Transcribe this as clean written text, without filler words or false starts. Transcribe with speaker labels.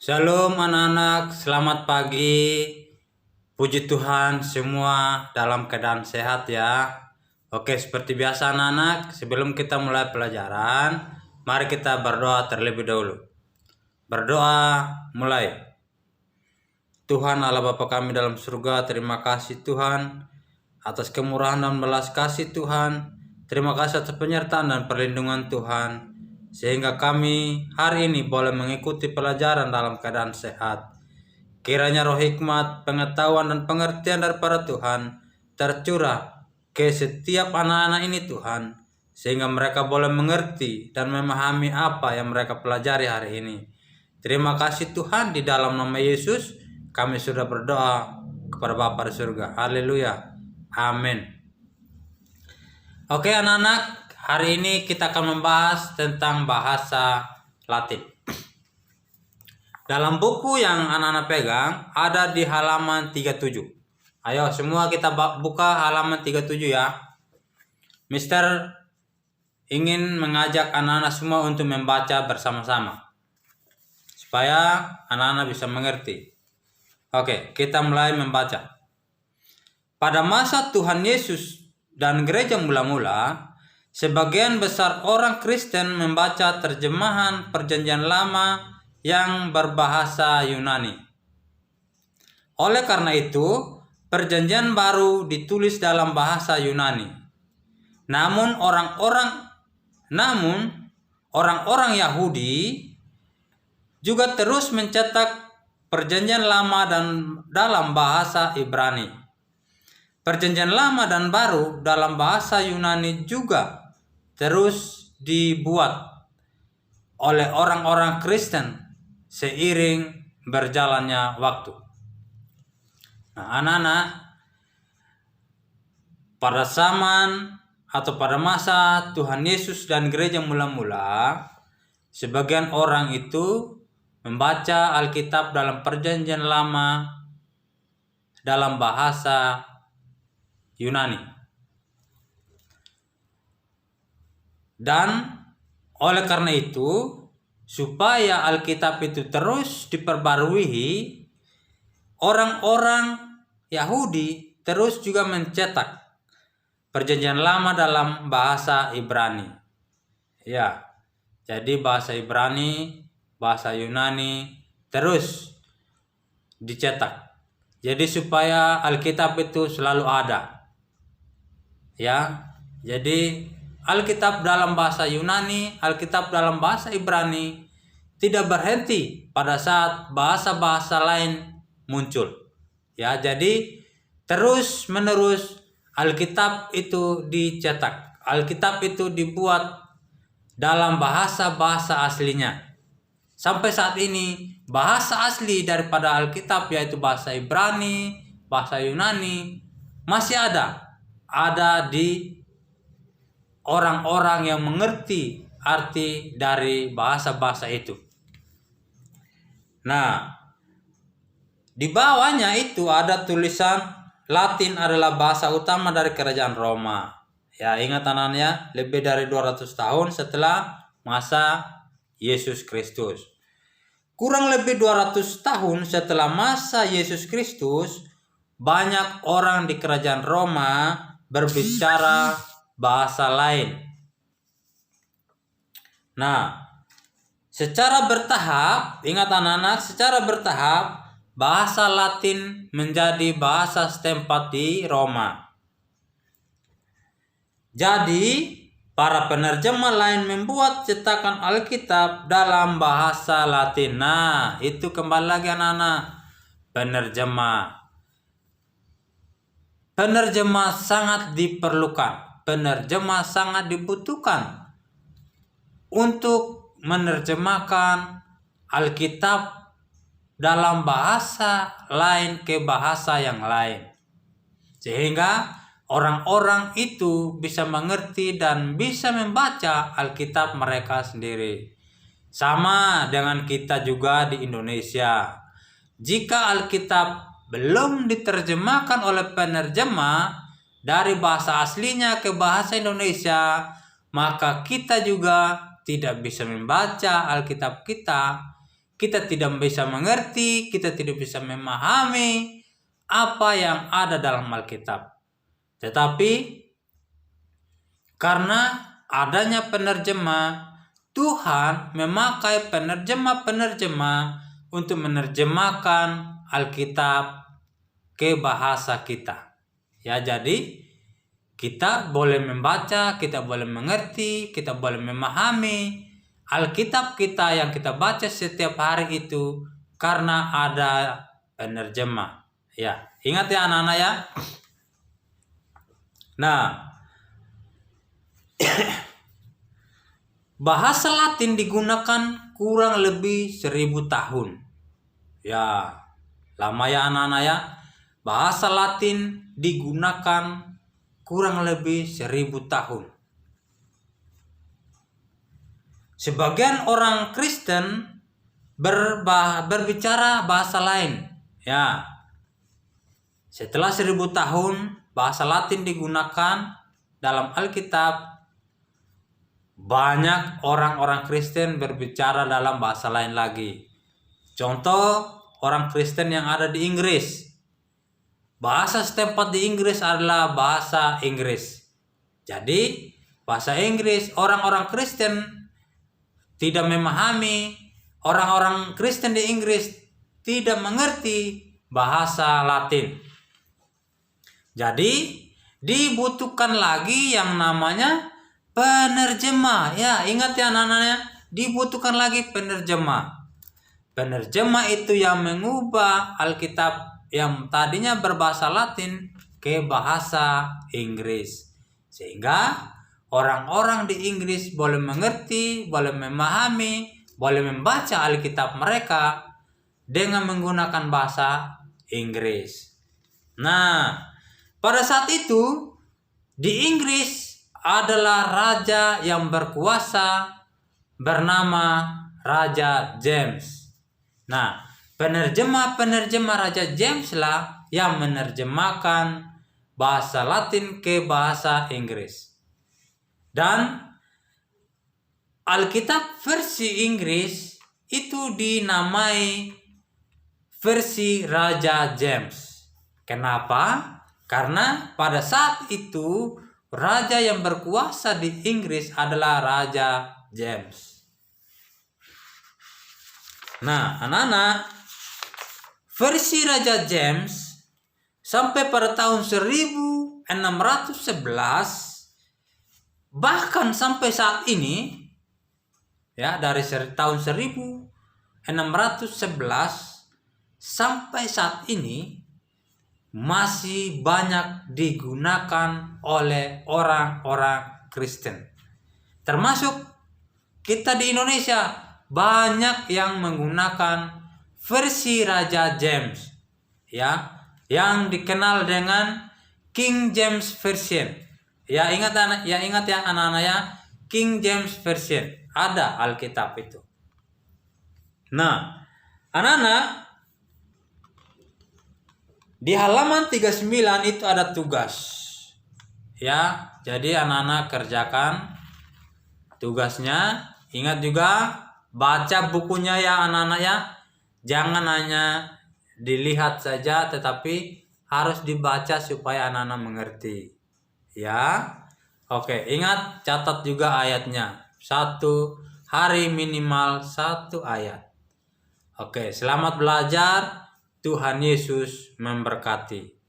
Speaker 1: Shalom anak-anak, selamat pagi. Puji Tuhan semua dalam keadaan sehat ya. Oke, seperti biasa anak-anak, sebelum kita mulai pelajaran, mari kita berdoa terlebih dahulu. Berdoa mulai. Tuhan Allah Bapa kami dalam surga, terima kasih Tuhan atas kemurahan dan belas kasih Tuhan. Terima kasih atas penyertaan dan perlindungan Tuhan, sehingga kami hari ini boleh mengikuti pelajaran dalam keadaan sehat. Kiranya roh hikmat, pengetahuan, dan pengertian daripada Tuhan tercurah ke setiap anak-anak ini Tuhan, sehingga mereka boleh mengerti dan memahami apa yang mereka pelajari hari ini. Terima kasih Tuhan, di dalam nama Yesus kami sudah berdoa kepada Bapa di surga. Haleluya. Amin. Oke anak-anak, hari ini kita akan membahas tentang bahasa Latin. Dalam buku yang anak-anak pegang ada di halaman 37. Ayo semua kita buka halaman 37 ya. Mister ingin mengajak anak-anak semua untuk membaca bersama-sama, supaya anak-anak bisa mengerti. Oke, kita mulai membaca. Pada masa Tuhan Yesus dan gereja mula-mula, sebagian besar orang Kristen membaca terjemahan Perjanjian Lama yang berbahasa Yunani. Oleh karena itu, Perjanjian Baru ditulis dalam bahasa Yunani. Namun orang-orang Yahudi juga terus mencetak Perjanjian Lama dan dalam bahasa Ibrani. Perjanjian Lama dan Baru dalam bahasa Yunani juga terus dibuat oleh orang-orang Kristen seiring berjalannya waktu. Nah, anak-anak, pada masa Tuhan Yesus dan gereja mula-mula, sebagian orang itu membaca Alkitab dalam Perjanjian Lama dalam bahasa Yunani. Dan oleh karena itu, supaya Alkitab itu terus diperbarui, orang-orang Yahudi terus juga mencetak Perjanjian Lama dalam bahasa Ibrani. Ya, jadi bahasa Ibrani, bahasa Yunani terus dicetak. Jadi supaya Alkitab itu selalu ada. Ya, jadi Alkitab dalam bahasa Yunani, Alkitab dalam bahasa Ibrani tidak berhenti pada saat bahasa-bahasa lain muncul. Ya, jadi terus-menerus Alkitab itu dicetak. Alkitab itu dibuat dalam bahasa-bahasa aslinya. Sampai saat ini bahasa asli daripada Alkitab yaitu bahasa Ibrani, bahasa Yunani masih ada di orang-orang yang mengerti arti dari bahasa-bahasa itu. Nah, di bawahnya itu ada tulisan Latin adalah bahasa utama dari kerajaan Roma. Ya, ingat anak-anaknya, lebih dari 200 tahun setelah masa Yesus Kristus. Kurang lebih 200 tahun setelah masa Yesus Kristus, banyak orang di kerajaan Roma berbicara bahasa lain. Nah, secara bertahap, ingat anak-anak, secara bertahap bahasa Latin menjadi bahasa setempat di Roma. Jadi, para penerjemah lain membuat cetakan Alkitab dalam bahasa Latin. Nah, itu kembali lagi anak-anak, penerjemah. Penerjemah sangat diperlukan, penerjemah sangat dibutuhkan untuk menerjemahkan Alkitab dalam bahasa lain ke bahasa yang lain, sehingga orang-orang itu bisa mengerti dan bisa membaca Alkitab mereka sendiri. Sama dengan kita juga di Indonesia. Jika Alkitab belum diterjemahkan oleh penerjemah dari bahasa aslinya ke bahasa Indonesia, maka kita juga tidak bisa membaca Alkitab kita kita tidak bisa mengerti, kita tidak bisa memahami apa yang ada dalam Alkitab. Tetapi karena adanya penerjemah, Tuhan memakai penerjemah-penerjemah untuk menerjemahkan Alkitab ke bahasa kita. Ya, jadi kita boleh membaca, kita boleh mengerti, kita boleh memahami Alkitab kita yang kita baca setiap hari itu karena ada penerjemah. Ya, ingat ya anak-anak ya. Nah, bahasa Latin digunakan kurang lebih 1000 tahun. Ya, lama ya anak-anak ya. Bahasa Latin digunakan kurang lebih 1000 tahun. Sebagian orang Kristen berbicara bahasa lain. Ya, setelah 1000 tahun bahasa Latin digunakan dalam Alkitab, banyak orang-orang Kristen berbicara dalam bahasa lain lagi. Contoh, orang Kristen yang ada di Inggris. Bahasa setempat di Inggris adalah bahasa Inggris. Jadi, bahasa Inggris orang-orang Kristen tidak memahami, orang-orang Kristen di Inggris tidak mengerti bahasa Latin. Jadi, dibutuhkan lagi yang namanya penerjemah. Ya, ingat ya anak-anaknya, dibutuhkan lagi penerjemah. Penerjemah itu yang mengubah Alkitab yang tadinya berbahasa Latin ke bahasa Inggris. Sehingga orang-orang di Inggris boleh mengerti, boleh memahami, boleh membaca Alkitab mereka dengan menggunakan bahasa Inggris. Nah, pada saat itu di Inggris adalah raja yang berkuasa bernama Raja James. Nah, penerjemah Raja James lah yang menerjemahkan bahasa Latin ke bahasa Inggris. Dan Alkitab versi Inggris itu dinamai versi Raja James. Kenapa? Karena pada saat itu raja yang berkuasa di Inggris adalah Raja James. Nah, anak-anak, versi Raja James sampai pada tahun 1611, bahkan sampai saat ini, ya, dari tahun 1611 sampai saat ini masih banyak digunakan oleh orang-orang Kristen. Termasuk kita di Indonesia banyak yang menggunakan versi Raja James, ya, yang dikenal dengan King James Version. Ya, ingat ya anak-anak ya, King James Version. Ada Alkitab itu. Nah, anak-anak, di halaman 39 itu ada tugas. Ya, jadi anak-anak kerjakan tugasnya. Ingat juga baca bukunya ya anak-anak ya. Jangan hanya dilihat saja, tetapi harus dibaca supaya anak-anak mengerti. Ya. Oke, ingat catat juga ayatnya. 1 hari minimal 1 ayat. Oke, selamat belajar. Tuhan Yesus memberkati.